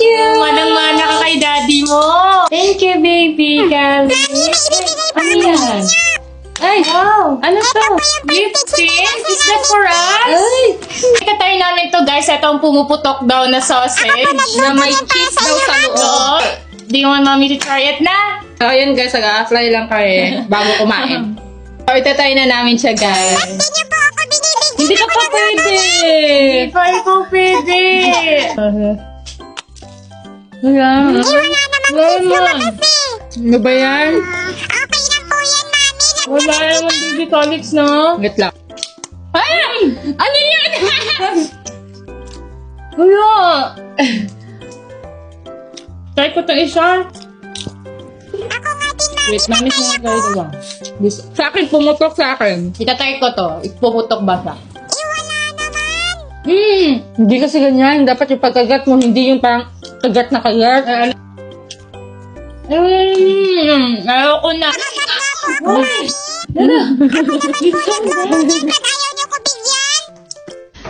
you! Manang-mana ka kay daddy mo. Thank you, baby Gabby. Ano yan? Ay! Wow! Ano to? Lipstick? Is that for us? Ay! Ikatry namin to guys. Ito ang pumuputok daw na sausage. Na may cheese daw sa loob. Oo. Do you want mommy to try it na? So, yun guys, nag-a-apply lang kami bago kumain. So, itatry na namin siya, guys. Hindi ka pa pwede! Hindi pa ikaw pwede. Ayan. Ayan. Ano ba yan? Wala naman baby colics, no? Wait lang. Ay! Ano yan? Wala. Try ko itong isa. Wait, namin siya na guys. Sa akin, pumutok sa akin. Itatry ko to. Ipuputok ba siya? Hindi kasi ganyan. Dapat yung pagkagat mo, hindi yung parang kagat na kagat. Ayoko na. Uy!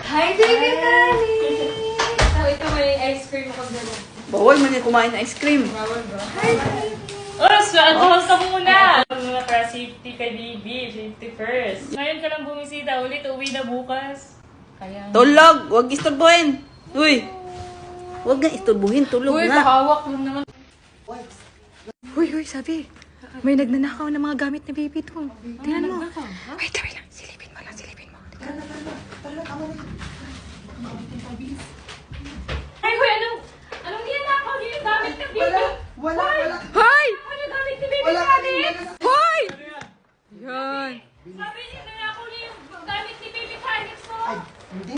Hi, baby Kali! So, ito may ice cream ako dala. Bawal man yung kumain ng ice cream. Oras na! Alcohol ka muna! Muna para safety kay baby. Safety first. Ngayon ka lang bumisita. Ulit, uwi na bukas. Kaya... Tulog! Huwag istorbohin! Uy! Huwag nga istorbohin, tulog Uy, na. kahawak mo naman. Uy, sabi. May nagnanakaw ng mga gamit ni baby to. Tingnan mo. Wait lang. Silipin mo lang. Ay, hoy, anong niyakap niyo yung gamit ni baby? Wala. Hoy! Ano gamit ni baby Wala Kali? Hoy! Yan. Sabi niyo na ako yung gamit ni baby Kali mo. Ay, hindi.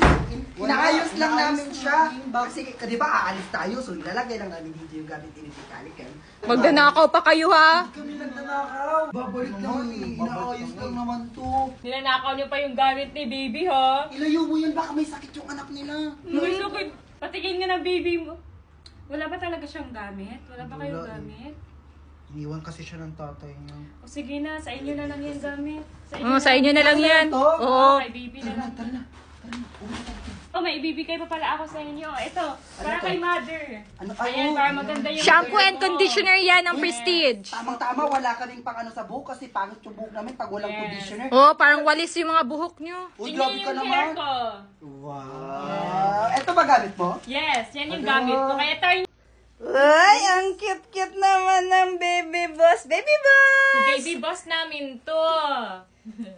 Inaayos lang namin siya. Kasi, di ba, aalis tayo. So, ilalagay lang namin dito yung gamit ni Vitalik. Magdanakaw pa kayo, ha? Kami nagnanakaw. Babalik naman eh. Inaayos lang naman to. Nilanakaw niyo pa yung gamit ni baby, ha? Ilayo mo yan. Baka may sakit yung anak nila. Uy, lukod. Patingin nga ng baby mo. Wala ba talaga siyang gamit? Wala ba kayong Wala eh. gamit? Iniwan kasi siya ng tatay niya. O sige na, sa inyo na lang yung gamit. Sa inyo na lang yan. Ito? Oo. Kay baby na lang. Tara na. Oh, may ibibigay pa pala ako sa inyo. Ito, para kay mother. Ano? Ay, Ayan, oo. para maganda yung... Shampoo and hair mo. conditioner yan ng Prestige. Tamang-tama, wala kaming pang ano sa buhok kasi pangit yung buhok namin pag walang Yes. conditioner. Oh, parang walis yung mga buhok nyo. Uy, Tingnan grabe yung ka hair naman. ko. Wow. Ito ba gamit mo? Yes, yan yung Ano? gamit ko. Kaya try niyo. Ay, ang cute-cute naman ng baby boss. Baby boss! Baby boss namin to.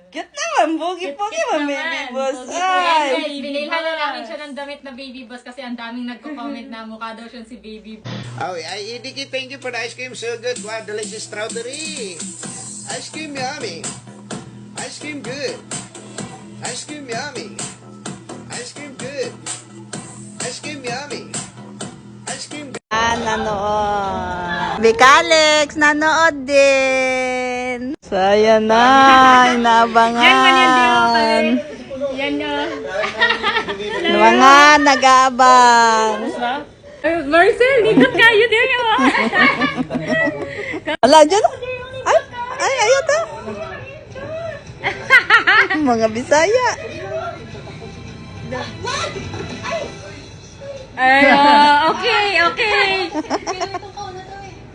Cute naman, pogi-pogi Cute naman, naman. baby boss. Pogi-pogi. Ay! Ay, binilhan na namin siya ng damit na baby boss kasi ang daming nagko-comment na mukha daw siyang si baby boss. Oh, Idiki, thank you for the ice cream. So good. Wow, delicious strawberry. Ice cream yummy. Ice cream good. Ice cream yummy. Ice cream good. Ice cream yummy. Ice cream good. Nanood. Bicalex, nanood din. So, ayan na, inaabangan. Yan yun. Mga nag-aabang. Marcel, likot kayo din yun. Ala, dyan. Ay, ayun to. Mga Bisaya. Ay, okay.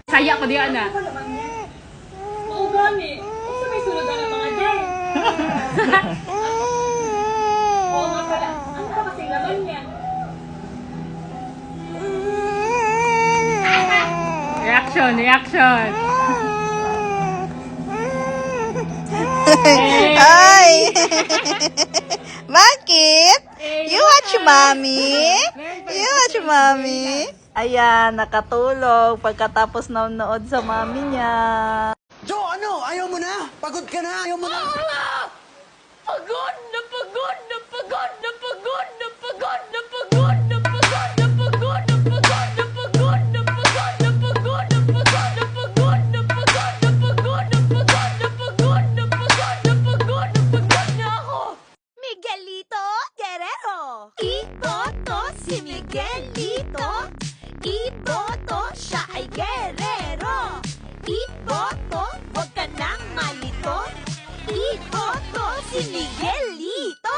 Saya ko diyan na. Oo, gani. Kasi may sunod na mga day. Oo nga pala. Ang tama kasi laman niya. Reaction. Ay! Bakit? You watch mommy? You watch mommy? Ayan, nakatulog pagkatapos nanonood sa mami niya. Jo, ano? Ayaw mo na? Pagod ka na? Ayaw mo na? Pagod na pagod. Miguelito Guerrero. Iboto si Miguelito. Iboto siya ay guerrero. Iboto, wag ka nang malito. Iboto si Miguelito.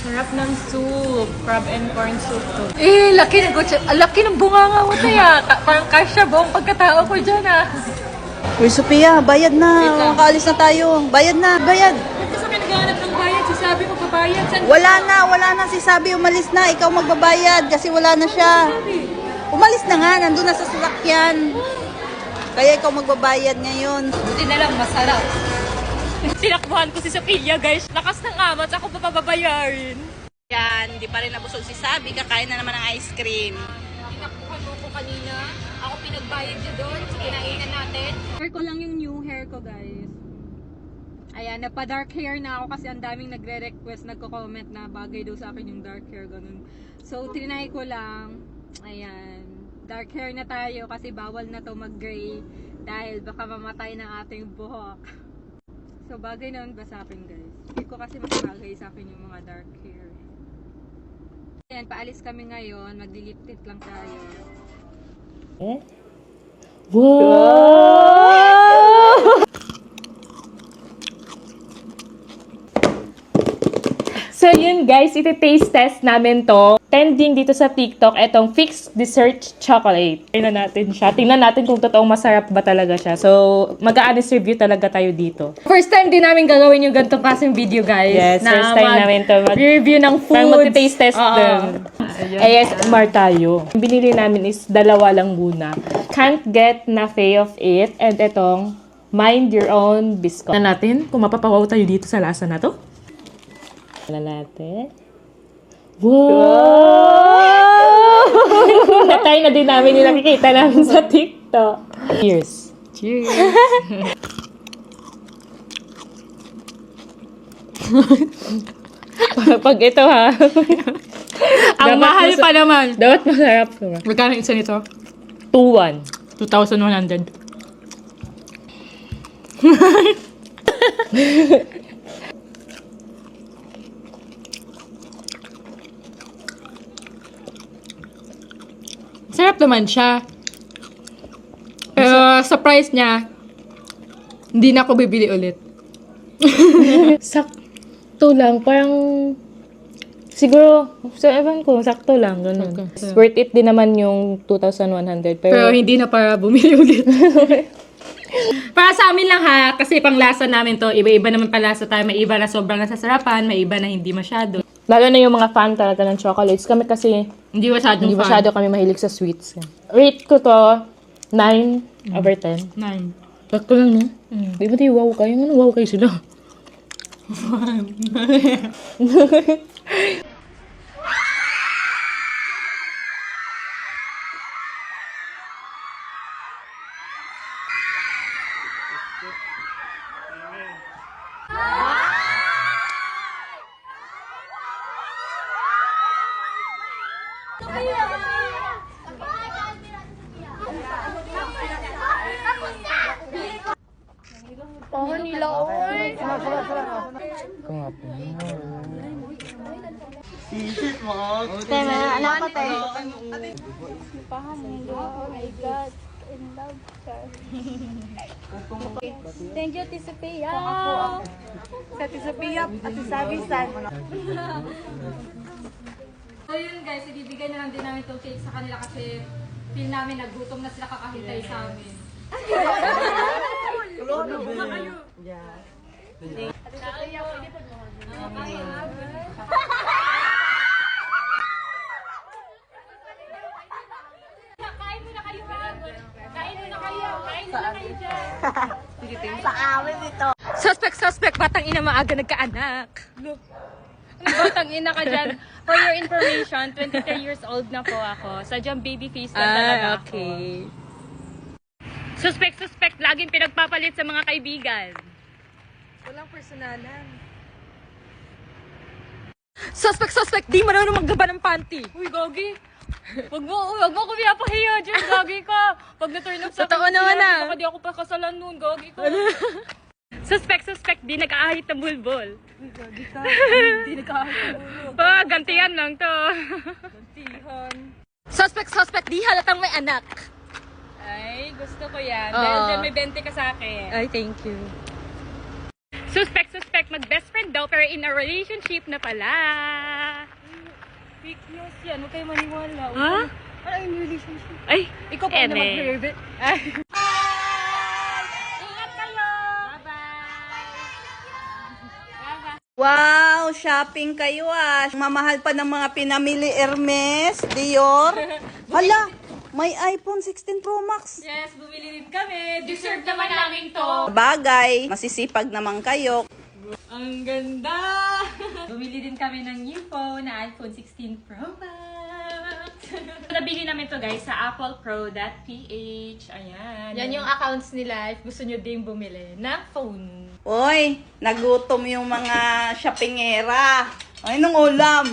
Sarap ng soup. Crab and corn soup to. Eh, laki ng bunganga mo tayo. Parang kasya buong pagkatao ko dyan ah. Uy, Sophia, bayad na. Makaalis na tayo. Bayad na, bayad. Kasi kami naghahanap ng bayad. Sabi ko pabayad. Saan Wala na. Si Sabi, umalis na. Ikaw magbabayad kasi wala na siya. Umalis na nga, nandun na sa sasakyan. Kaya ikaw magbabayad ngayon. Buti na lang, masarap. Tinakbuhan ko si Sophia, guys. Lakas ng amat. Ako pa pababayarin. Yan, hindi pa rin nabusog si Sabi. Kakain na naman ng ice cream. Tinakbuhan mo ko kanina. Ako pinagbayad niya doon. So, kinainan natin. Hair ko lang yung new hair ko, guys. Ayan, napa-dark hair na ako kasi ang daming nagre-request, nagko-comment na bagay daw sa akin yung dark hair, ganun. So, trinay ko lang. Ayan. Dark hair na tayo kasi bawal na to mag-gray dahil baka mamatay ng ating buhok. So, bagay naman ba sa akin, guys? Feel ko kasi mas bagay sa akin yung mga dark hair. Ayan, paalis kami ngayon. Magli-lip tint lang tayo. So yun guys, iti-taste test namin to. Trending dito sa TikTok, etong Fix Dessert Chocolate. Tingnan natin siya. Tingnan natin kung totoong masarap ba talaga siya. So, mag-a-honest review talaga tayo dito. First time din namin gagawin yung ganitong klaseng video, guys. Yes, first time namin to. Review ng foods. Parang mag-taste test din. ASMR tayo. Ang binili namin is dalawa lang muna. Can't Get Nafe of It. And etong Mind Your Own Biscuit. Na natin kung mapapawaw tayo dito sa lasa na to. Natin. Wow! Natay na din namin yung nakikita namin sa TikTok. Cheers! Cheers! Pag ito ha. Ang mahal pa naman. Dapat masarap to. Magkano isa nito? 2,100. 2,100. Sarap naman siya. Pero sa price niya, hindi na ako bibili ulit. Sakto lang. Parang siguro, sa ewan ko, sakto lang. Ganun. Okay. Worth it din naman yung 2,100. Pero hindi na para bumili ulit. Para sa amin lang ha, kasi pang lasa namin to, iba-iba naman palasa tayo. May iba na sobrang nasasarapan, may iba na hindi masyado. Lalo na yung mga fan talaga ng chocolates. Kami kasi, Hindi masyadong hindi masyado kami mahilig sa sweets. Rate ko to, 9 over 10. 9. Sakto lang, no? Di ba tayo wow kayo? Ano wow kayo sila? Oh, nila, oy. Tema, anak ko tayo. Oh my God. In love her. Thank you, Ate Sophia. Sa Ate Sophia at si Sabi-san. So yun guys, ibibigay na lang din namin itong cake sa kanila kasi feel namin nagutom na sila kakahintay sa amin. Kain muna kayo, ma'am. Kain muna kayo. Kain muna kayo dyan. Sa amin ito. Suspect, batang ina maaga nagkaanak. Batang ina ka dyan. For your information, 23 years old na po ako. Sadyang baby face na talaga ako. Okay. Suspect, laging pinagpapalit sa mga kaibigan. Walang personalan. Suspect, di mo naman maggaba ng panty. Uy, Gogi. Wag mo ko pinapahiya dyan, Gogi ka. Pag na-turn up sa Totoo akin, naman ah. baka di ako pakasalan nun, Gogi ka. Suspect, di nag-aahit ng bulbol. Uy, gagi ka. Hindi nagkakahit ng ulo. Pa, gantihan lang to. Gantihan. Suspect, di halatang may anak. Ay, gusto ko yan. Oo. Dahil dyan may 20 ka sa akin. Ay, thank you. Suspect, expect mag-best friend daw, pero in a relationship na pala. Fake news yan. Huwag kayo maniwala. Ha? Ano yung relationship? Ay, Ikaw pa na mag-grave. Wow, shopping kayo ah. Mamahal pa ng mga pinamili Hermes, Dior. Hala, may iPhone 16 Pro Max. Yes, bumili din kami. Deserve naman namin to. Bagay, masisipag naman kayo. Ang ganda! Bumili din kami ng new phone na iPhone 16 Pro Max. nabili namin to guys sa applepro.ph. Ayan. Yan yung accounts nila if gusto nyo ding bumili ng phone. Oy, nagutom yung mga shoppingera. Ay, nung ulam.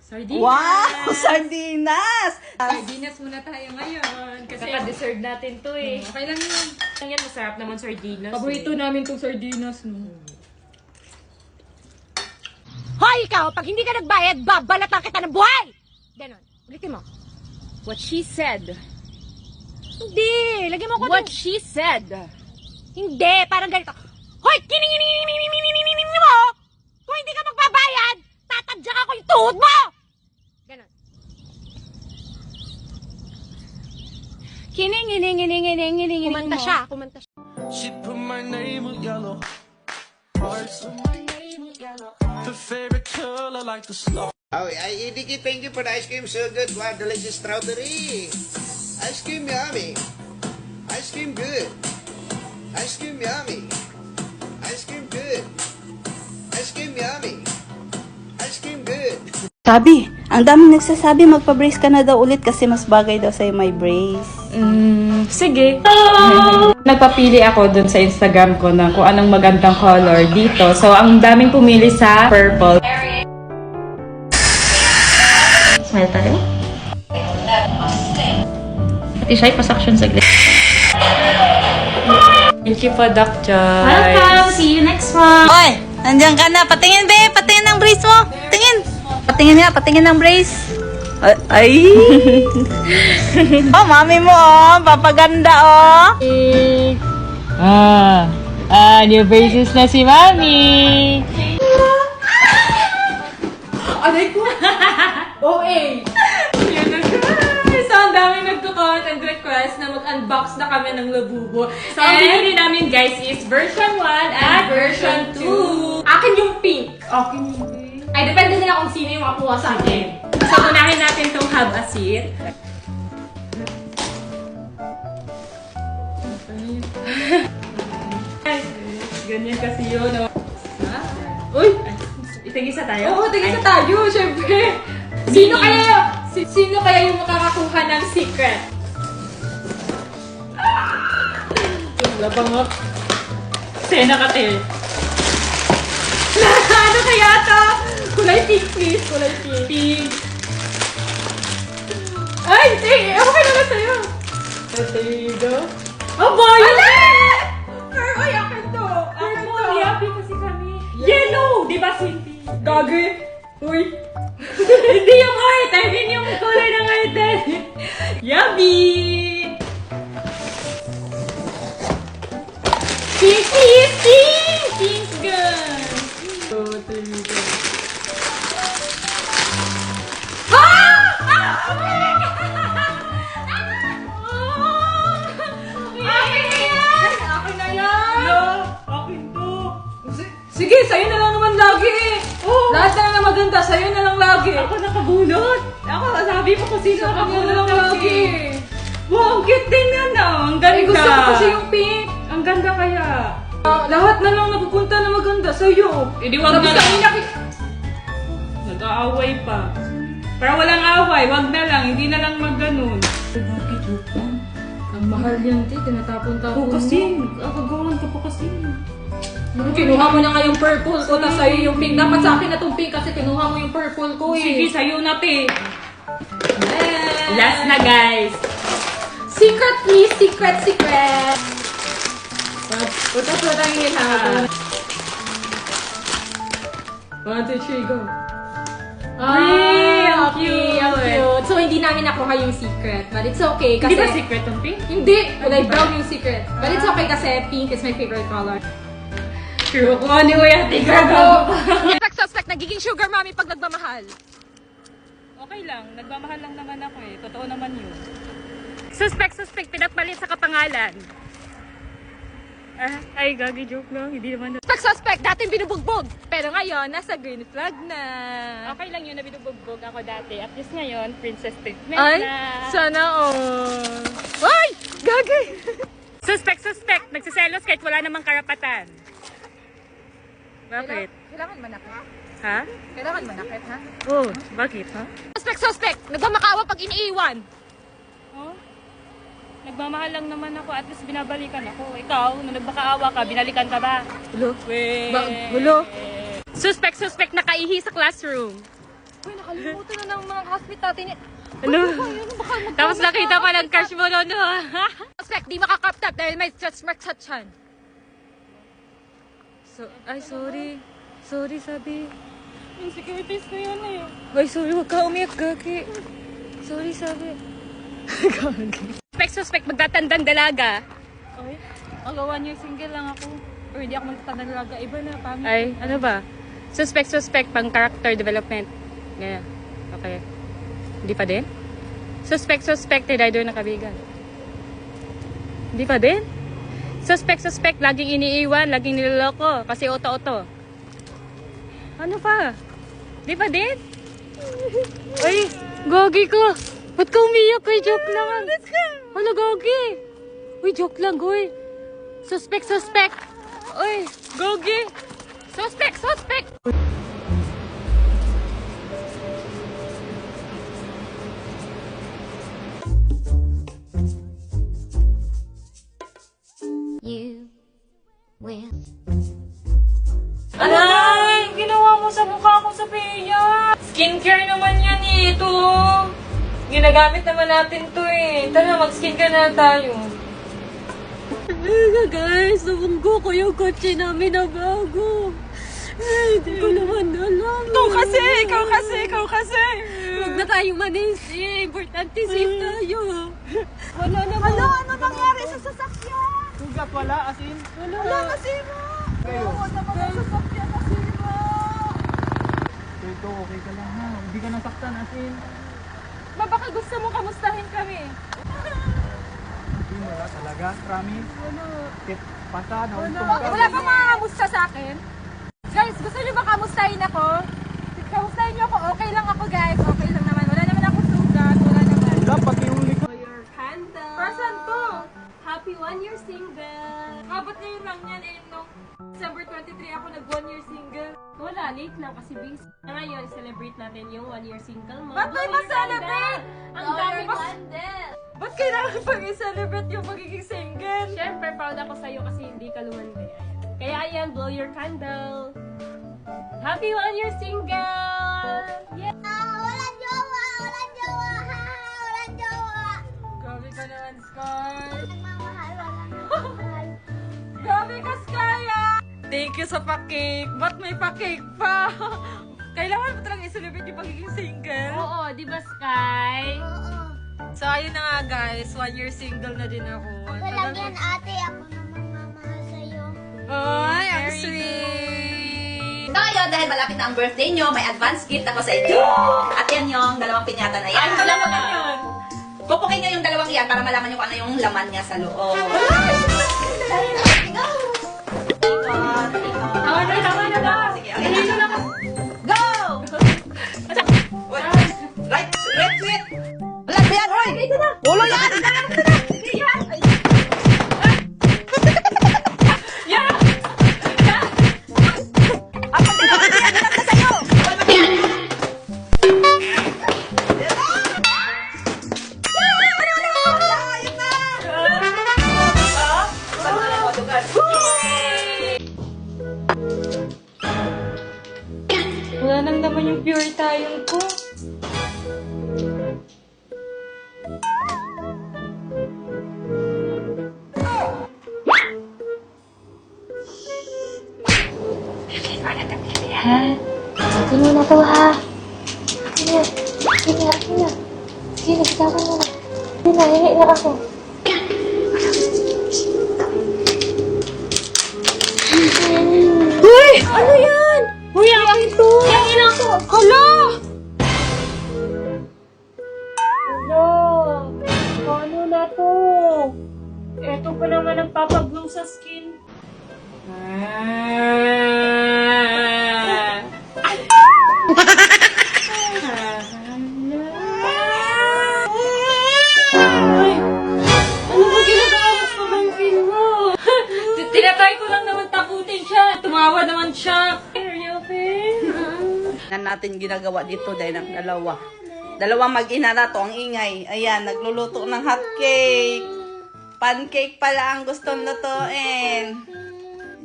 Sardinas! Wow, sardinas! Sardinas muna tayo ngayon. Kasi Naka-deserve natin to eh. okay lang yun. Yan, masarap naman sardinas. Paborito namin tong sardinas, no? Hoy, ikaw! Pag hindi ka nagbayad, babalatan kita ng buhay! Ganon. Ulitin mo. What she said. Hindi! Lagyan mo ko What she said. Hindi! Parang ganito. Hoy! Kining mo! Kung hindi ka magbabayad, tatadyak ako yung tuhod mo! Ganon. Kining. Kumanta siya. She put my name with yellow hearts. Her favorite color like the snow. Oh, Idiki, thank you for the ice cream. So good. Wow, delicious strawberry. Ice cream yummy. Ice cream good. Ice cream yummy. Ice cream good. Ice cream yummy. Ice cream good. Sabi, ang daming nagsasabi magpa-brace ka na daw ulit kasi mas bagay daw sa'yo may brace. Sige. Nagpapili ako dun sa Instagram ko na kung anong magandang color dito. So, ang daming pumili sa purple. Smile tayo. Pati siya, ipasuction saglit. Thank you po, Doc Joyce. Welcome! See you next one! Oy, nandiyan ka na. Patingin, be. Patingin ng brace mo. Patingin. Patingin ng brace. Ay. Oh, mami mo, oh. Papaganda, oh. New braces na si Mami. Aray ko! OA! Yun na guys! So, ang daming nagko-comment and request na mag-unbox na kami ng Labubo. So, ang binili namin guys is version 1 at version 2. Akin yung pink. Akin yung pink. Ay, depende nila kung sino yung makuha sa akin. So, unahin natin itong Have a Seat. Ganyan kasi yun. No? Uy! Itigisa tayo? Oo, tigisa tayo, syempre. Sino kaya yung makakakuha ng secret? Labang up. Sena ka, Tel. Ano kaya to? Kulay pink, please. Kulay pink. Pink. Ay, okay naman sa'yo. There you go. Oh, boy! Ala! Ay, akin to. Akin to. Happy kasi kami. Yellow! Di ba, Cindy? Gagi. Uy. Hindi yung heart. I mean yung kulay ng heart. Yummy! Pink, please. Pink. Pink gun. So, there you go. Sige, sa'yo na lang naman lagi eh. Oh. Lahat na lang maganda, sa'yo na lang lagi. Ako nakabunot. Ako, sabi mo kung sino Sa kanya nakabunot na lang lagi. Wow, ang cute din yan ah. Ang ganda. Ay, gusto ko kasi yung pink. Ang ganda kaya. Lahat na lang napupunta na maganda sa'yo. Hindi, wag na lang. Nag-aaway pa. Pero walang away, wag na lang. Hindi na lang mag-ganun. Ang mahal yan, te. Tinatapon-tapon mo. Agagawan ka pa kasi. Kinuha mo na nga yung purple ko, tapos sa'yo yung pink. Dapat sa akin na tong pink kasi kinuha mo yung purple ko eh. Sige, sa'yo na, te. Yes. Last na, guys. Secret, please. Secret. Putang-putangin ha. 1, 2, 3, go. Ang Okay, ang cute. So, hindi namin nakuha yung secret. But it's okay kasi... Hindi ba secret ang pink? Hindi! Kulay brown yung secret. But it's okay kasi pink is my favorite color. True ko ni Kuya Tigago. Suspect, nagiging sugar mommy pag nagmamahal. Okay lang, nagmamahal lang naman ako eh. Totoo naman yun. Suspect, pinatmalit sa kapangalan. Ay, gagi, joke lang. Hindi naman. Suspect, dating binubugbog. Pero ngayon, nasa green flag na. Okay lang yun na binubugbog ako dati. At least ngayon, princess treatment Ay, na. sana all. Ay, gagi. Suspect, nagsiselos kahit wala namang karapatan. Bakit? Kailangan manakit. Ha? Kailangan manakit, ha? Oh, bakit, ha? Suspect, nagmamakawa pag iniiwan. Oh? Nagmamahal lang naman ako, at least binabalikan ako. Ikaw, nung nagmakaawa ka, binalikan ka ba? Hulo. Weh. Hulo. Suspect, nakaihi sa classroom. Uy, nakalimutan na ng mga classmate natin. Ano? Tapos nakita pa ng crush mo noon. Suspect, di makakrop top dahil may stretch mark sa tiyan. Ay, sorry. Sorry, sabi. Insecurities ko yun eh. Ay, sorry, huwag ka umiyak, gagi. Sorry, sabi. Suspect, magtatandang dalaga. Ay, 1 year single lang ako. Or hindi ako magtatandang dalaga. Iba na, pamit. Ay, ano ba? Suspect, pang character development. Ganyan. Okay. Hindi pa din? Suspect, rider na kabigan. Hindi pa din? Suspect, laging iniiwan, laging niloloko. Kasi oto-oto. Ano pa? Di pa din? Ay, gogi ko. Ba't ka umiyak? Ay, joke lang. Ano, gogi? Uy, joke lang, goy. Suspect. Uy, gogi. Suspect. You will. Anay! Ginawa mo sa mukha ko sa Pia! Skincare naman yan eh, ito! Ginagamit naman natin to eh. Tara, mag-skincare na tayo. Guys, nabunggo ko yung kotse namin na bago. Ay, hindi ko naman alam. Ikaw kasi. Huwag na tayo manisi. Importante safe tayo. Wala naman. Ano nangyari sa sasakyan? Sugat wala, asin. Wala kasi mo. Wala naman ang sasakyan kasi mo. Ito, okay ka lang ha. Hindi ka nasaktan, asin. Baka gusto mo kamustahin kami. Hindi mo talaga, promise. Tip, pasa, nauntong ka. Wala pa makamusta sa akin? Guys, gusto niyo ba kamustahin ako? Kamustahin niyo ako. Okay lang ako, guys. Okay lang naman. Wala naman ako sugat. Wala naman. Wala, pati yung likod. Your candle. Person to. Happy 1 year single. Abot ngayon lang yan eh. Nung December 23 ako nag-1 year single. Wala, late lang kasi busy. Ngayon, celebrate natin yung 1 year single mo. Ba't may ma-celebrate? Ang dami pa. Ba't kailangan pag i-celebrate yung magiging single? Siyempre, proud ako sa'yo kasi hindi ka lumandi. Kaya ayan, blow your candle. Happy 1 year single! Yeah! Walang jowa! Walang jowa! Walang jowa! Grabe ka naman, Sky. Nagmamahal, walang nagmamahal. Grabe ka, Sky ah! Thank you sa pa-cake. Ba't may pa-cake pa? Kailangan mo talaga i-celebrate yung pagiging single? Oo, di ba, Sky? Oo. So, ayun na nga guys. 1 year single na din ako. Walang yan, ate. Ako naman mamahal sa'yo. Ay, ang Very sweet! So ngayon, dahil malapit na ang birthday nyo, may advance gift ako sa inyo. At yan yung dalawang pinyata na yan. Ay, wala naman yun! Pupukin nyo yung dalawang yan para malaman nyo kung ano yung laman niya sa loob. Tama na ba? Sige, okay na. Go! Right, sweet! Wala ba yan, oy! Ulo yan! Wala nang naman yung pure tayong ko. Akin mo na to, ha? Akin na. Akin na. Sige, nagsawa mo na. Akin na, hingi na ako. Uy! Ano yan? Uy, akin to! Yung ina ko! Hala! Hala! Paano na to? Eto pa naman ang papag-glow sa skin. Ano ba ginagawa mo sa pamangkin mo? Tinatry ko lang naman takutin siya. Tumawa naman siya. Are you okay? Na natin ginagawa dito dahil ng dalawa. Dalawang mag-ina na to, ang ingay. Ayan, nagluluto ng hotcake. Pancake pala ang gustong lutuin.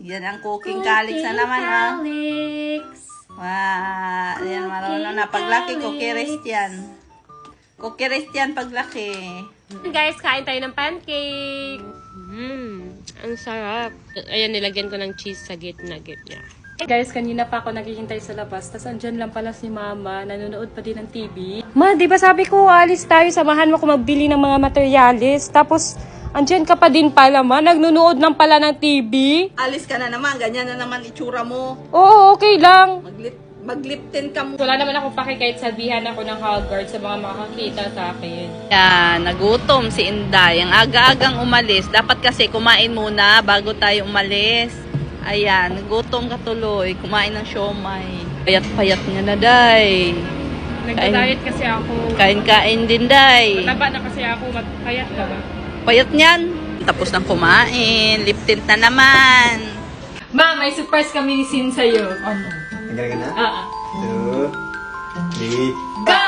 Yan ang cooking calyx na naman, ah. Wow, ayan, marunong na. Paglaki, cookie rest yan. Cookie rest yan paglaki. Guys, kain tayo ng pancake. Ang sarap. Ayan, nilagyan ko ng cheese sa gitna niya. Guys, kanina pa ako naghihintay sa labas. Tapos andyan lang pala si Mama. Nanonood pa din ng TV. Ma, di ba sabi ko, alis tayo. Samahan mo ko magbili ng mga materialis. Tapos, andyan ka pa din pala, Ma. Nagnunood lang pala ng TV. Alis ka na naman, ganyan na naman itsura mo. Oo, okay lang. Mag-lip-tint ka mo. Wala naman ako paki kahit sabihan ako ng Hogwarts sa mga makakakita sa akin. Yan, nagutom si Inday. Ang aga-agang umalis. Dapat kasi kumain muna bago tayo umalis. Ayan, nagutom ka tuloy. Kumain ng siomay. Payat-payat nga na, Day. Nagda-diet kasi ako. Kain-kain din, Day. Mataba na kasi ako. Payat ka ba? Payat niyan. Tapos ng kumain. Lip tint na naman. Ma, may surprise kami ni Sin sa'yo. Ano? Ang galing na? 2, 3, Go!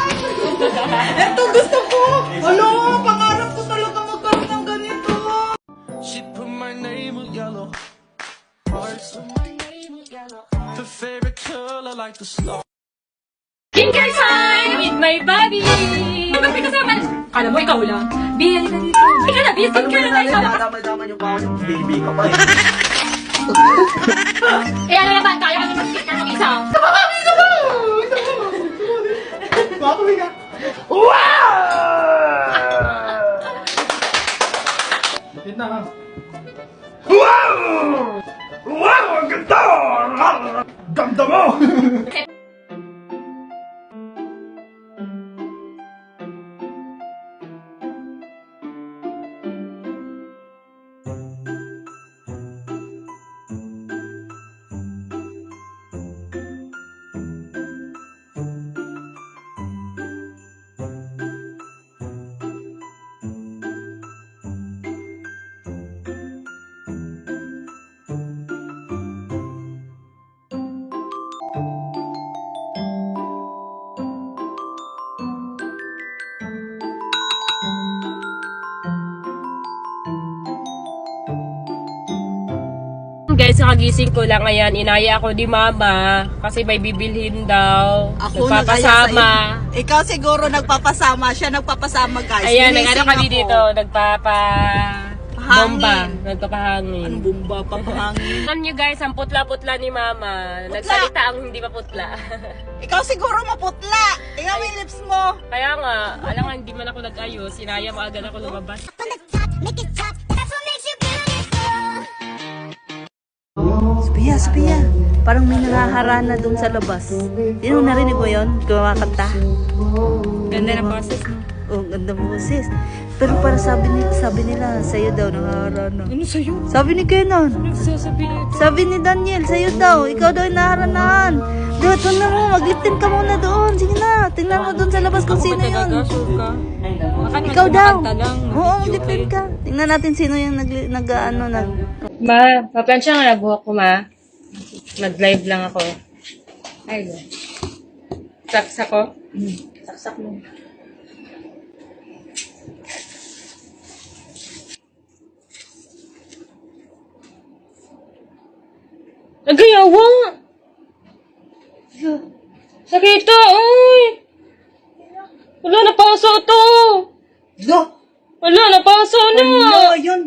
Ito gusto ko! Ano? Pangarap ko talaga magkaroon ng ganito. She put my name with yellow hearts. Her favorite color like the snow. Skincare time with my baby! Ba't may kasama? Kala mo, ikaw lang. Bia, halika dito. Halika na, Bia, skincare na tayo. Damay-damay yung pa yung baby ka pa. Eh, ano naman, kaya kami mag-skincare ng isa. Papawi ka. Bakit na ha? Wow! Ang ganda! Ganda mo! Guys, kagising ko lang ngayon. Inaya ako ni Mama kasi may bibilhin daw. Ako Nagpapasama. Ikaw siguro nagpapasama. Siya nagpapasama, guys. Ayan, Ginising nag-ano kami ako. dito. Bomba. Nagpapahangin. Anong bomba? Papahangin. Alam nyo guys, ang putla-putla ni Mama. Putla. Nagsalita ang hindi pa putla. Ikaw siguro maputla. Tingnan mo yung lips mo. Kaya nga, alam nga hindi man ako nag-ayos. Inaya mo agad ako lumabas. Sophia. Parang may nangaharana dun sa labas. Hindi mo narinig mo yun? Kumakanta. Ganda na process mo. Oh, ganda mo sis. Pero para sabi nila, sa'yo daw nangaharana. Ano sa'yo? Sabi ni Kenan. Nagsasabihin ito. Sabi ni Daniel, sa'yo daw. Ikaw daw yung naharanahan. Dude, huwag na mo. Magliptin ka muna doon. Sige na. Tingnan mo doon sa labas kung sino yun. Sure ka? Ikaw daw. Lang, Oo, magliptin ka. Tingnan natin sino yung nag. Ma, paplansya nga nabuhok ko, Ma. Nag-live lang ako. Ay, saksak ko? Saksak mo. Nagayawa! Sakita, uy! Wala, napaso to! Wala, napaso na! Ayun,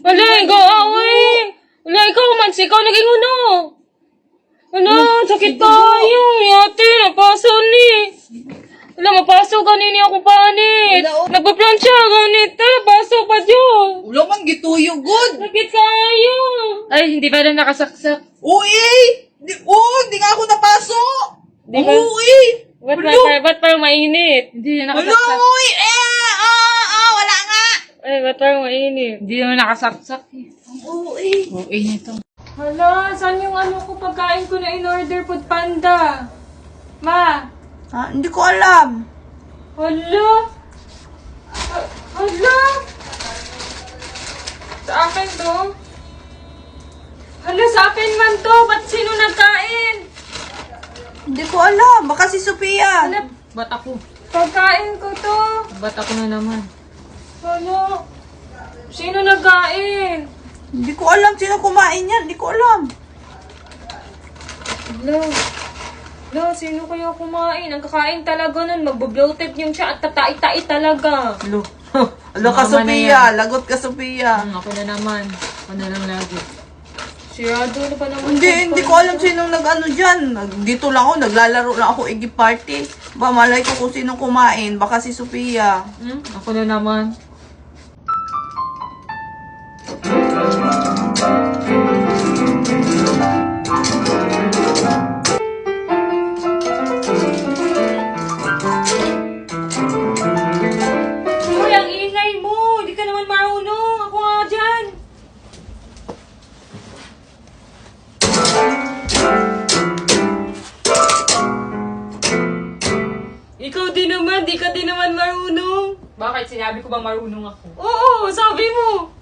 Wala, ikaw, away! Wala, ikaw, man, ikaw naging uno! Wala, sakit tayo! Yate, napaso ni! Wala, mapasok kanini ako panit. Nagpa-plancha, ganit. Tala, pasok pa dyan. Ulo man gituyo good. Sakit kayo. Ay, hindi pa na nakasaksak. Uy! Di nga ako napasok! Di ba? Uy! Ba't parang mainit? Hindi na Ulo! nakasaksak. Uy! Wala nga! Ay, ba't parang mainit? Hindi naman nakasaksak. Uy! Okay nito. Hala, saan yung ano ko pagkain ko na in-order Food Panda? Ma! Hindi ko alam. Hala! Hala! Sa akin to? Hala, sa akin man to! Ba't sino nagkain? Hindi ko alam. Baka si Sophia. Hala, ba't ako? Pagkain ko to! Ba't ako na naman? Hala! Sino nagkain? Hindi ko alam sino kumain yan. Hindi ko alam. Hala, sino kaya kumain? Ang kakain talaga nun, magbo-bloated yung siya at tatai-tai talaga. Alo ka, Sophia. Lagot ka, Sophia. Ako na naman. Ako na lang lagi. Sirado na pa naman. Hindi ko alam sinong nag-ano dyan. Dito lang ako, naglalaro lang ako Iggy Party. Ba, malay ko kung sinong kumain. Baka si Sophia. Ako na naman. Uy, ang ingay mo! Hindi ka naman marunong! Ako nga dyan! Ikaw din naman! Di ka din naman marunong! Bakit? Sinabi ko bang marunong ako? Oo! Sabi mo!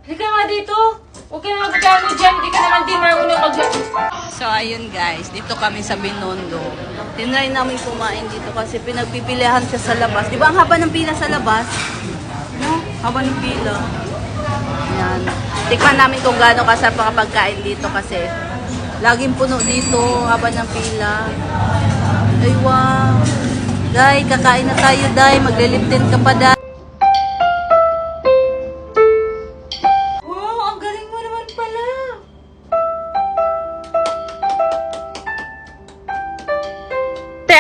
Halika nga dito! Huwag ka na magkano dyan! Di ka naman din marunong So, ayun guys. Dito kami sa Binondo. Tinry namin kumain dito kasi pinagpipilihan siya sa labas. Di ba ang haba ng pila sa labas? No? Haba ng pila. Yan. Tikman namin kung gaano kasarap ang pagkain dito kasi laging puno dito. Haba ng pila. Ay, wow. Day, kakain na tayo, Day. Magliliptin ka pa, Day. Wow! Ang galing mo naman pala!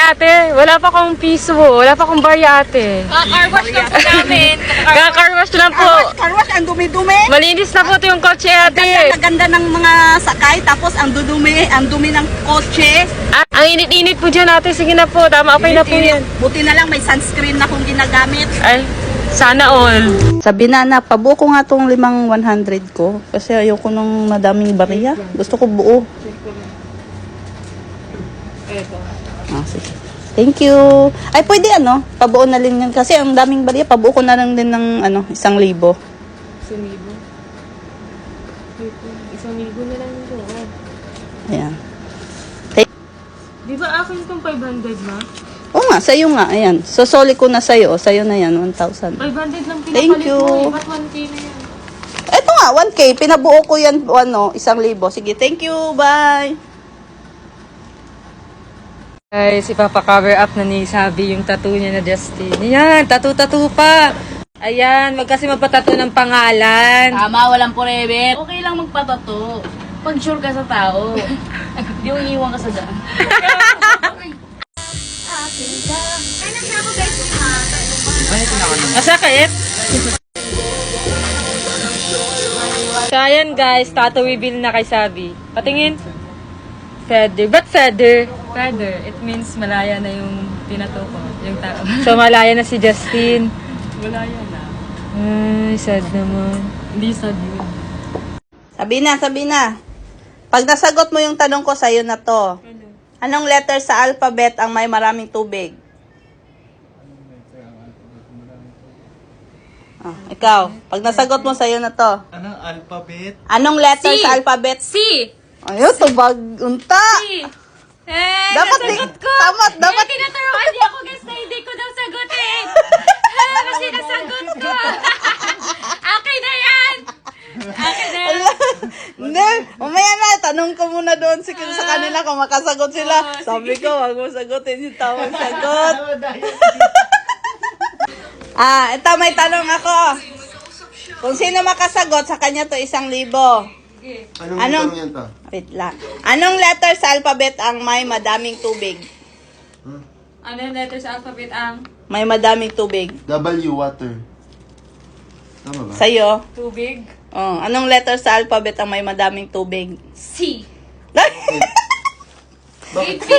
Ate, wala pa akong piso. Wala pa akong barya, ate. Car-wash lang po namin. Kakarwash lang po. Karwas, ang dumi-dumi. Malinis na po ito yung kotse, ate. Ang ganda ng mga sakay, tapos ang dumi ng kotse. Ang init-init po dyan, ate. Sige na po. Tama, okay na po yan. Buti na lang may sunscreen na kung ginagamit. Ay, sana all. Sabi na, pabuo ko nga tong 5,100 ko. Kasi ayoko nung madaming bariya. Gusto ko buo. Eto. Sige. Thank you. Ay, pwede pabuo na rin yan. Kasi ang daming bariya, pabuo ko na lang din ng 1,000. 1,000? 1,000 na lang ito. Ayan. Di ba akin itong 500 na? Oo nga, sa'yo nga. Ayan. Sosoli ko na sa'yo. Sa'yo na yan, 1,000. 500 lang pinapalit Thank you. mo. Ba't 1K na yan? Ito nga, 1K. Pinabuo ko yan, 1,000. Sige, thank you. Bye. Guys, ipapa-cover up na ni Sabi yung tattoo niya na Justin. Yan, tattoo pa. Ayan, kasi magpatato ng pangalan. Tama, walang forever. Okay lang magpatato. Pag sure ka sa tao. Di mo iniwan ka sa daan. Masakit? So, ayan guys, tattoo reveal na kay Sabi. Patingin. Feather. Ba't feather? Feather. It means malaya na yung tinato ko. Yung tao. So, malaya na si Justin. Malaya na. Ay, sad naman. Hindi sad yun. Sabi na. Pag nasagot mo yung tanong ko, sa'yo na to. Anong letter sa alphabet ang may maraming tubig? Ikaw. Pag nasagot mo, sa'yo na to. Anong alphabet? Anong letter sa alphabet? C! Ayun, tubag unta. Dapat nasagot ko! dapat. Tinaturuan niya ako guys na hindi ko daw sagutin! Kasi nasagot ko! Okay na yan! Okay na yan! Hindi, mamaya na, tanong ko muna doon sa kanila kung makasagot sila. Sabi ko, wag mo sagutin yung tamang sagot. Ito may tanong ako. Kung sino makasagot, sa kanya to 1,000. Anong yan to? Wait lang. Anong letter sa alphabet ang may madaming tubig? Ano yung letter sa alphabet ang? May madaming tubig. W, water. Tama ba? Sa'yo? Tubig. Oh, anong letter sa alphabet ang may madaming tubig? C. Bakit? B.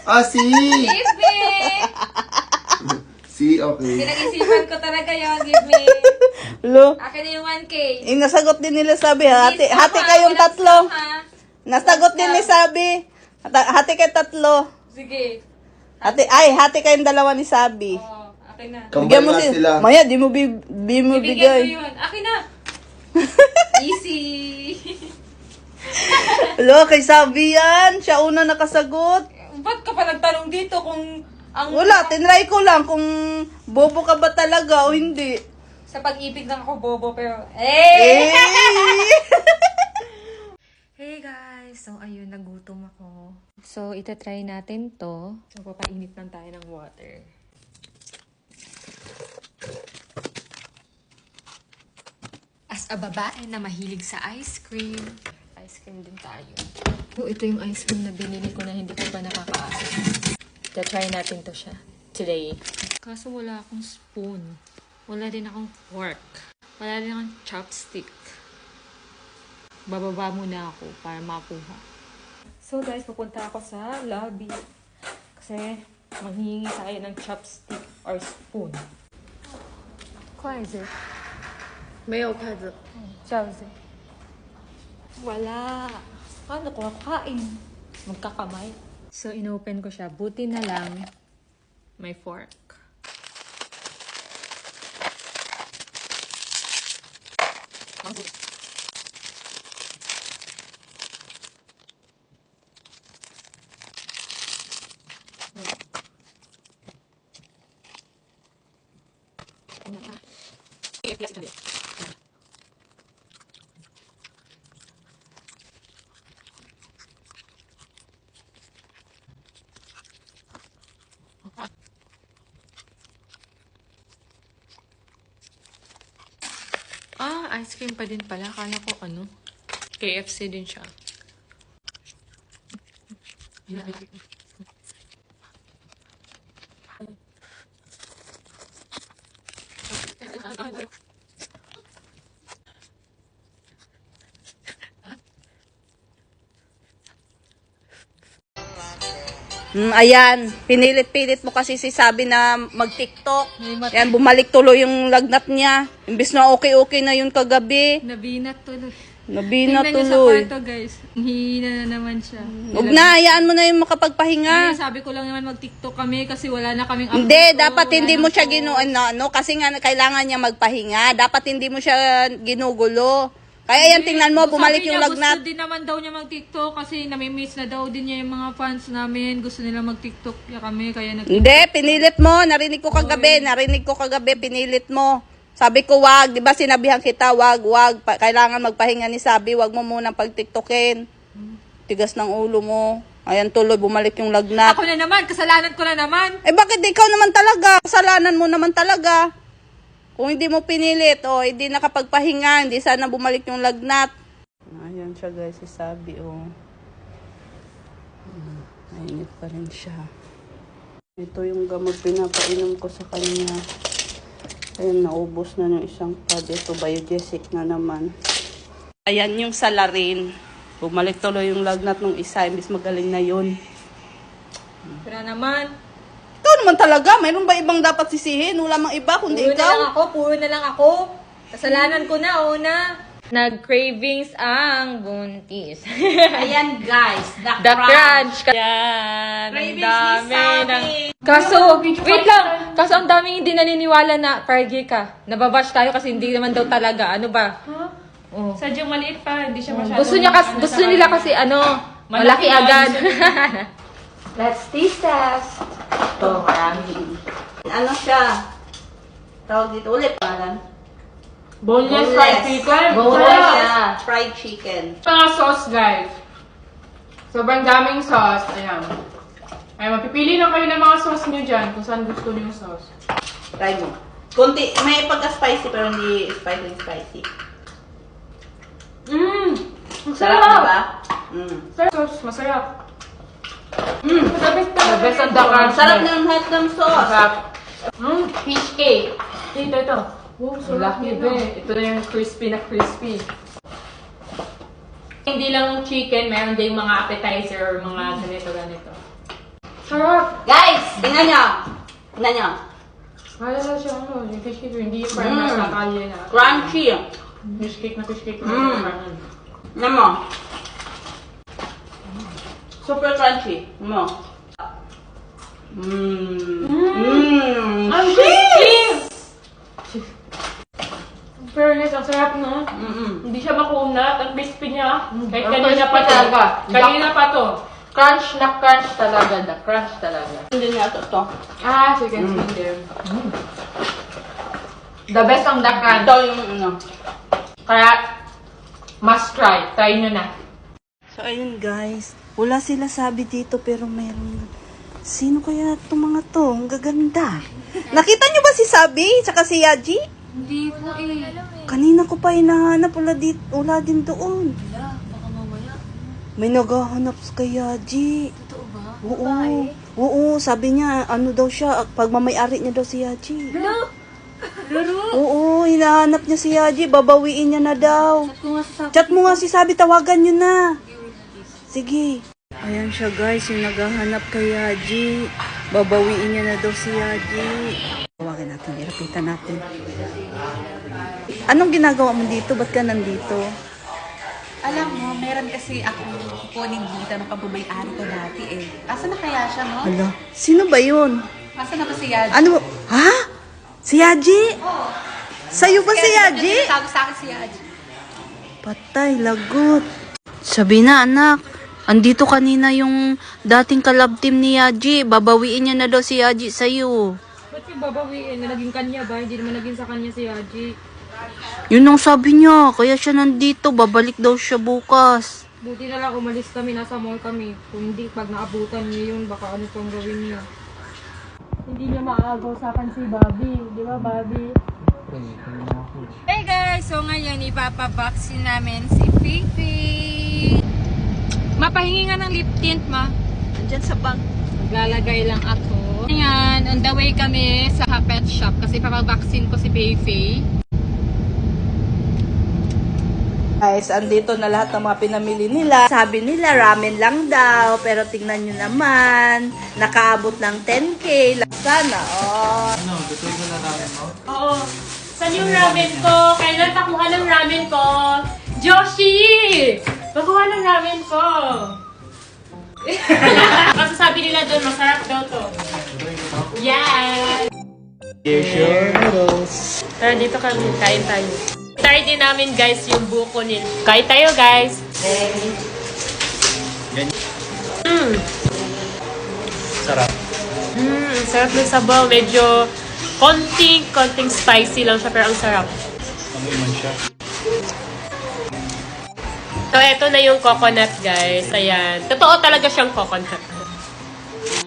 Ah, C! Give me. C, okay. Pinag-isipan ko talaga yun. Give me. Lo, Akin na yung 1K. nasagot din nila sabi, hati Stop, ha? kayong Walang tatlo. stop, ha? Nasagot din ni sabi. Hati kayong tatlo. Sige. Hati kayong dalawa ni sabi. Oh, akin na. Bigyan mo Combine sila. Maya, di mo Bibigyan ko bigay. yun. Akin na. Easy. Lo, kay sabi yan. Siya una nakasagot. Ba't ka pa nagtanong dito kung ang... Wala, tinry ko lang kung bobo ka ba talaga o hindi. Sa pag-ibig lang ako bobo pero... Hey! Hey guys! So ayun, nagutom ako. So itatry natin to. So papainit lang tayo ng water. As a babae na mahilig sa ice cream din tayo. So ito yung ice cream na binili ko na hindi ko pa nakakaasa. Try natin to siya today. Kaso wala akong spoon. Wala din akong fork. Wala din akong chopstick. Bababa muna ako para makuha. So guys, pupunta ako sa lobby. Kasi manghihingi tayo ng chopstick or spoon. What is it? 没有筷子。 Chopstick. Wala. Paano ko kakain? Magkakamay. So, inopen ko siya. Buti na lang may fork. Ah, ice cream pa din pala. Akala ko ano, KFC din siya. Ayan, pinilit-pilit mo kasi si sabi na mag-TikTok. Yan, bumalik tuloy yung lagnat niya. Imbis na okay na yun kagabi. Nabinat tuloy. Nabinat Tingnan niyo sa tuloy. kwarto, guys. Hihina na naman siya. Huwag na, hayaan mo na yung makapagpahinga. Sabi ko lang naman mag-TikTok kami kasi wala na kaming Hindi, upload. dapat Wala hindi na mo siya po. kasi nga kailangan niya magpahinga. Dapat hindi mo siya ginugulo. Kaya yan, tingnan mo, bumalik Sabi yung niya, lagnat. Gusto din naman daw niya mag-TikTok kasi nami-miss na daw din niya yung mga fans namin. Gusto nila mag-TikTok kami, kaya Hindi, pinilit mo. Narinig ko kagabi, pinilit mo. Sabi ko, wag. Di ba sinabihan kita, wag. Kailangan magpahinga ni Sabi. Wag mo munang pag-tiktokin. Tigas ng ulo mo. Ayan tuloy, bumalik yung lagnat. Ako na naman, kasalanan ko na naman. Eh bakit ikaw naman talaga? Kasalanan mo naman talaga. Kung hindi mo pinilit, hindi nakapagpahinga, hindi sana bumalik yung lagnat. Ayan siya guys, si Sabi, Mainit pa rin siya. Ito yung gamot pinapainom ko sa kanya. Ayan, naubos na yung isang pad. Ito, Biogesic na naman. Ayan yung salarin. Bumalik tuloy yung lagnat ng isa, imbis magaling na yun. Pero naman. Ikaw naman talaga, mayroon ba ibang dapat sisihin? Wala mang iba, kundi ikaw. Puro na lang ako. Kasalanan ko na, una. Nag-cravings ang buntis. Ayan guys, The crunch. Yan. Ang dami. Kaso, wait lang. Kaso ang daming hindi naniniwala na Friday ka. Nababash tayo kasi hindi naman daw talaga. Ano ba? Oh. Sadyang maliit pa, hindi siya masyado. Gusto nila kasi malaki agad. Let's taste test. Ito, marami. Ano siya? Tawag dito ulit, pangalan? Boneless fried chicken. Boneless fried chicken. Mga sauce, guys. Sobrang daming sauce. Ayan. Ay, mapipili lang kayo ng mga sauce nyo dyan kung saan gusto nyo yung sauce. Try mo. Kunti, may pagka-spicy pero hindi spicy. Ang Sarap, sarap. diba? Sarap sauce, masarap. The best ang the crunch. Sarap ng hot ng sauce. Sarap. Fish cake. Ito. Wow, laki ba eh. Ito na yung crispy na crispy. Hindi lang chicken, meron din mga appetizer or mga ganito. Sarap! Guys, tingnan nyo. Tingnan nyo. Wala na siya, yung fish cake, hindi yung parang nasa kalye na. Crunchy. Fish cake na fish cake. Tingnan mo. Super crunchy. Tingnan mo. Ang crispy! Fairness, ang sarap, no? Hindi siya makunat. Ang crispy niya. Kahit kanina pa to. Kanina pa to. Crunch na crunch talaga. The crunch talaga. Hindi nga ito. Chicken skin. The best ang the crunch. Ito yung ano. Kaya, must try. Try nyo na. So, ayun guys. Wala sila sabi dito pero meron. Sino kaya itong mga to? Ang gaganda. Nakita nyo ba si Sabi? Tsaka si Yaji? Hindi po eh. Kanina ko pa hinahanap. Wala din doon. Wala, baka mamaya. May naghahanap kay Yaji. Totoo ba? Oo, sabi niya, ano daw siya, pagmamayari niya daw si Yaji. Hello? Oo, hinahanap niya si Yaji, babawiin niya na daw. Chat mo nga si Sabi, tawagan niyo na. Sige. Ayan siya guys, yung naghahanap kay Yaji. Babawiin niya na daw si Yaji. Tawagan natin, irapitan natin. Anong ginagawa mo dito? Ba't ka nandito? Alam mo, meron kasi akong kukunin dito ng pagmamayari ko dati eh. Asa na kaya siya, no? Hala, sino ba yun? Asa na ba si Yaji? Ano? Ha? Si Yaji? Oo. Sa'yo ba si Yaji? Tawag sa akin si Yaji. Patay, lagot. Sabi na, anak. Andito kanina yung dating kalab team ni Yaji. Babawiin niya na daw si Yaji sa'yo. Ba't yung babawiin? Naging kanya ba? Hindi naman naging sa kanya si Haji. Yun ang sabi niya. Kaya siya nandito. Babalik daw siya bukas. Buti na lang umalis kami, nasa mall kami. Kung hindi, pag naabutan niya yun, baka ano pang gawin niya. Hindi niya maagaw sa akin si Bobby. Di ba, Bobby? Hey guys! So ngayon, ipapabaksin namin si Fifi. Mapahingi nga ng lip tint, ma. Andyan sa bag. Maglalagay lang ako. Ayan, on the way kami sa pet shop kasi papabaksin ko si Fifi. Guys, andito na lahat ng mga pinamili nila. Sabi nila, ramen lang daw. Pero tingnan nyo naman, nakaabot ng 10K. Sana, oh. Ano, gusto ko na ramen mo? Oo. Saan yung ramen ko? Kailan pakuha ng ramen ko? Joshi! Pakuha ng ramen ko! Kasi sabi nila doon, masarap daw to. Yes! Sure noodles. Tara, dito kami. Kain tayo. Try din namin guys yung buko nila. Kain tayo guys! Sarap. Sarap ng sabaw. Medyo konting spicy lang siya pero ang sarap. Amoy man siya. So, eto na yung coconut, guys. Ayan. Totoo talaga siyang coconut.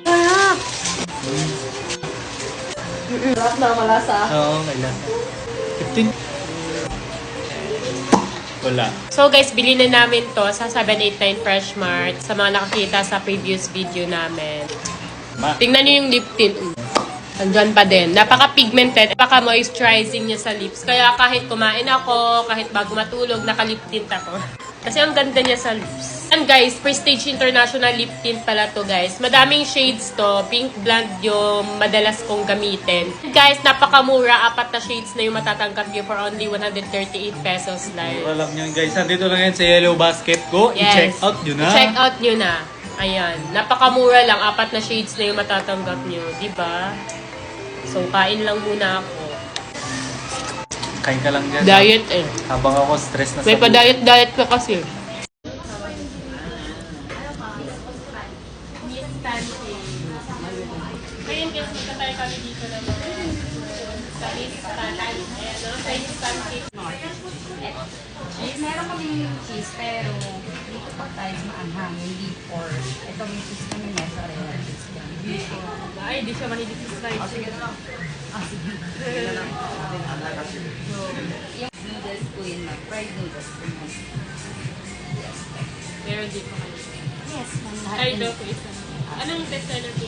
Sarap! Sarap na malasa. Oo, kailan. 15. Wala. So, guys, bili na namin to sa 789 Fresh Mart sa mga nakakita sa previous video namin. Tingnan nyo yung lip tint. Andyan pa din. Napaka-pigmented. Napaka-moisturizing niya sa lips. Kaya kahit kumain ako, kahit bago matulog, naka-lip tint ako. Kasi ang ganda niya sa lips. And guys, Prestige International Lip Tint pala to guys. Madaming shades to. Pink blonde yung madalas kong gamitin. Guys, napakamura. 4 na shades na yung matatanggap nyo for only 138 pesos lang. Alam nyo guys, nandito lang yan sa Yellow Basket. Go, i-check out nyo na. I-check out nyo na. Ayan. Napakamura lang. 4 na shades na yung matatanggap nyo. Diba? So, kain lang muna ako. Kain ka lang dyan. Diet eh. Habang ako stress na May pa-diet ka kasi. Ngayon guys, magkatay kami dito na sa Miss Tanay. Ayan, no? Sa Miss Pancake. Meron kaming cheese, pero dito pa tayo maanghang, hindi pork. Ito may cheese kami mozzarella cheese. Ay, di siya manilig sa slice. Sige na. Sige. Yung noodles ko yun, fried noodles ko yun. Meron dito kayo. Yes, ma'am. Ay, daw ko isa. Anong bestseller po?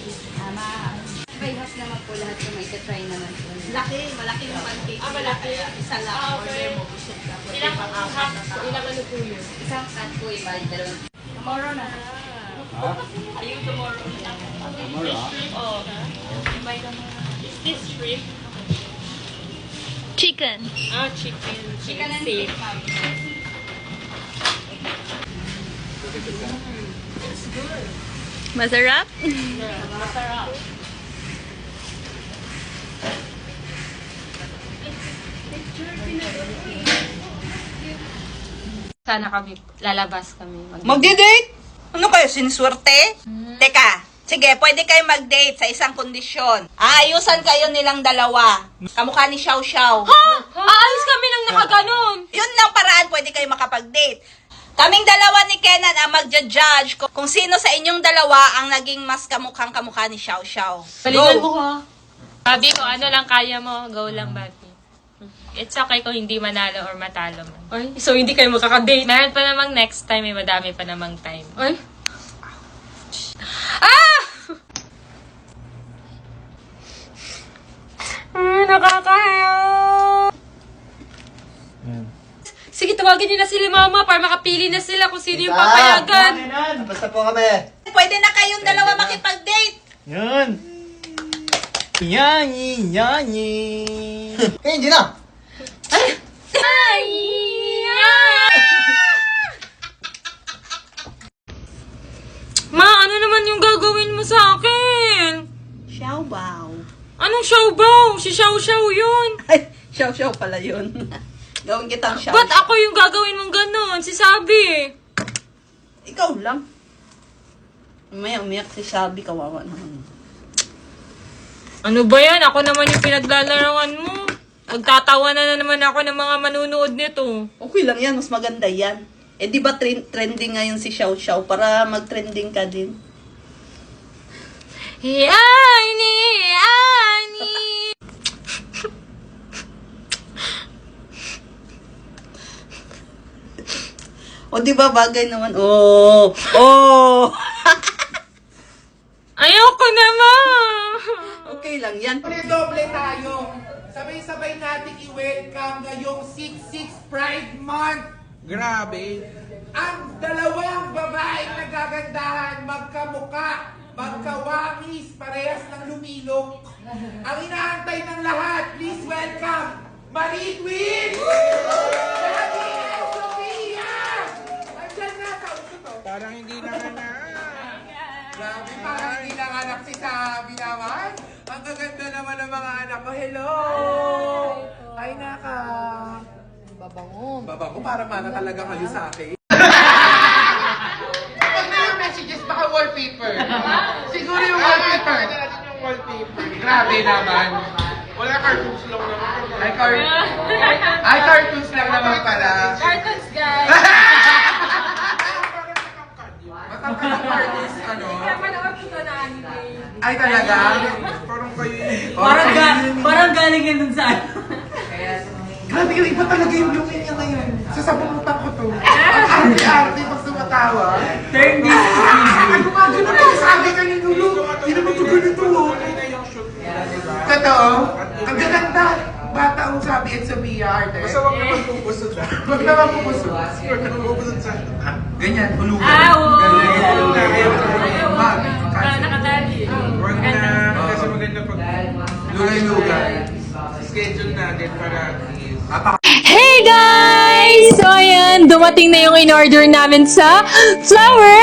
Bayhas naman po lahat yung may try naman po. Malaki yung pancake. Malaki. Isa lang. Okay. Ilang half? Ilang ano po yun? Isang cut po yung bali, dalawang. Tomorrow na. Ayun tomorrow. Oh. Is this shrimp? Chicken. Ah, chicken. Chicken and steak. steak, ma'am. Masarap? Masarap. Sana kami, lalabas kami. Magdi-date? Ano kayo, siniswerte? Teka, sige, pwede kayo mag-date sa isang kondisyon. Aayusan kayo nilang dalawa. Kamukha ni Xiao Xiao. Aalis kami nang nakaganon! Yun lang paraan, pwede kayo makapag-date. Kaming dalawa ni Kenan ang magja-judge kung sino sa inyong dalawa ang naging mas kamukhang-kamukha ni Xiao Xiao. Galingan mo Go! ka. Babi, kung ano lang kaya mo, go lang, Babi. It's okay kung hindi manalo or matalo man. Ay, so hindi kayo magkakadate? Meron pa namang next time, may madami pa namang time. Ay? Ah! Nakakahiya! Sige, tawagin niyo na sila mama para makapili na sila kung sino yung papayagan. Basta po kami. Pwede na kayong dalawa makipag-date. Yan. Yani, yani. Hindi na. Ma, ano naman yung gagawin mo sa akin? Xiao Bao. Anong Xiao Bao? Si Xiao Xiao yun. Ay, Xiao Xiao pala yun. Gawin kitang Xiao Ba't Xiao. ako yung gagawin mong ganon? Si Sabi. Ikaw lang. Umaya, umiyak si Sabi, kawawa naman. Ano ba yan? Ako naman yung pinaglalaroan mo. Magtatawa na naman ako ng mga manunood nito. Okay lang yan, mas maganda yan. Eh di ba trending ngayon si Xiao Xiao para mag-trending ka din? Yani! O di ba bagay naman? Oh! Oh! Ayoko naman! Okay lang yan. Doble tayo. Sabay-sabay natin i-welcome ngayong 6-6 Pride Month. Grabe. Ang dalawang babaeng nagagandahan, magkamuka, magkawangis, parehas ng lumilok. Ang inaantay ng lahat, please welcome, Marie Queen! Daddy and Sophia! Andyan na, kausap to. Parang hindi nanganak. Grabe, parang hindi nanganak si Sabi naman. Ang gaganda naman ng mga anak ko. Hello! Ay, naka. Babango. Babango, para mana talaga kayo sa akin. Pag na yung messages, baka wallpaper. Siguro yung wallpaper. Yung wallpaper. Grabe naman. Wala, cartoons lang naman. Ay, cartoons lang naman pala. Cartoons, guys! Matangkad ang cartoons, ano? Kaya manood ko to na anime. Ay, talaga? Parang kayo. Parang galing yan dun sa ano. Grabe yung iba talaga yung looking niya ngayon. Sasabunutan ko to. Ang arte-arte pag tumatawa. Turn this Ano nga ganun ang sabi ka ni Lulu? Hindi naman ito ganito. Totoo? Ang gaganda. Bata ang sabi at sa VR. Basta wag naman pupusod. Wag naman pupusod. Wag naman pupusod sa... Ganyan, hulugan. Nakadali. Wag na. Kasi maganda pag... Lulay-lugan. Schedule natin para... Hey guys! So ayan, dumating na yung in-order namin sa Flower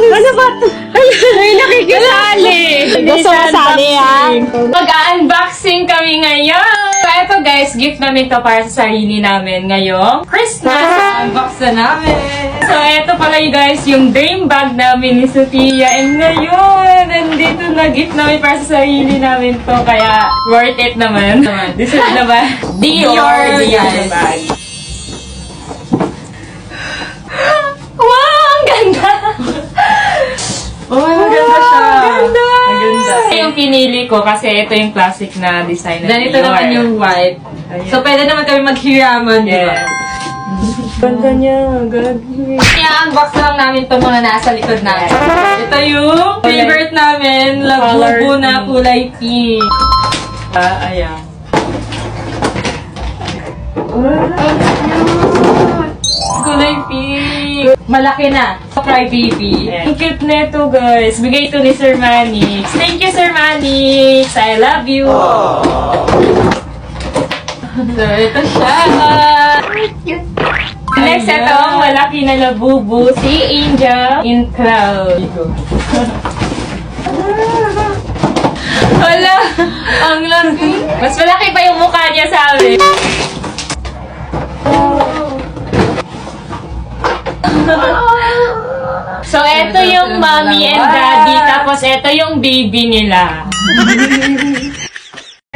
Ano ba? Ay, nakikisali! Gusto masali ah! Mag-unboxing kami ngayon! So eto guys, gift namin to para sa sarili namin ngayong Christmas! Unbox na namin! So eto pala you guys, yung dream bag namin ni Sophia. And ngayon, nandito na gift namin para sa sarili namin to. Kaya worth it naman. Deserve na ba? Dior bag. Wow! Ang ganda! Oh, maganda siya. Maganda! Maganda. Yung pinili ko kasi ito yung classic na design na Ganito Dior. naman yung white. Ayan. So, pwede naman kami maghiraman, di ba? Yes. Ganda niya, gagi. I-unbox lang namin itong mga nasa likod natin. Ito yung favorite namin, Labubu na kulay pink. Ayan. Kulay pink. Malaki na. Crybaby. Ang cute nito, guys. Bigay ito ni Sir Manix. Thank you, Sir Manix. I love you. So, ito siya. Next, ito ang malaki na Labubu. Si Angel in Cloud. Wala. Ang laki. Mas malaki pa yung mukha niya sa amin. So, ito yung mommy and daddy. Tapos, ito yung baby nila.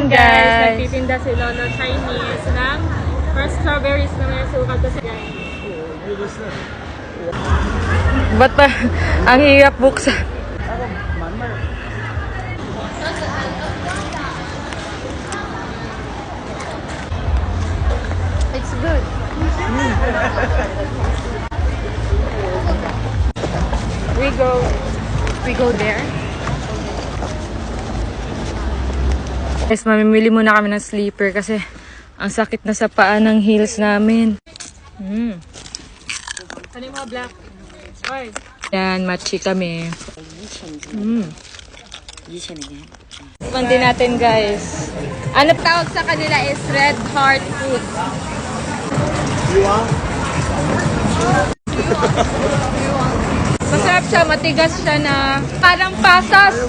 Guys, nagtitinda si Lolo Chinese ng first strawberries na may sukat kasi guys. Ba't ba? Ang hirap buksan. It's good. We go there. Guys, mamimili muna kami ng sleeper kasi ang sakit na sa paa ng heels namin. Ano yung mga black? Oy. Yan, matchy kami. Mandi natin, guys. Ano tawag sa kanila is red heart food. Masarap siya, matigas siya na parang pasas.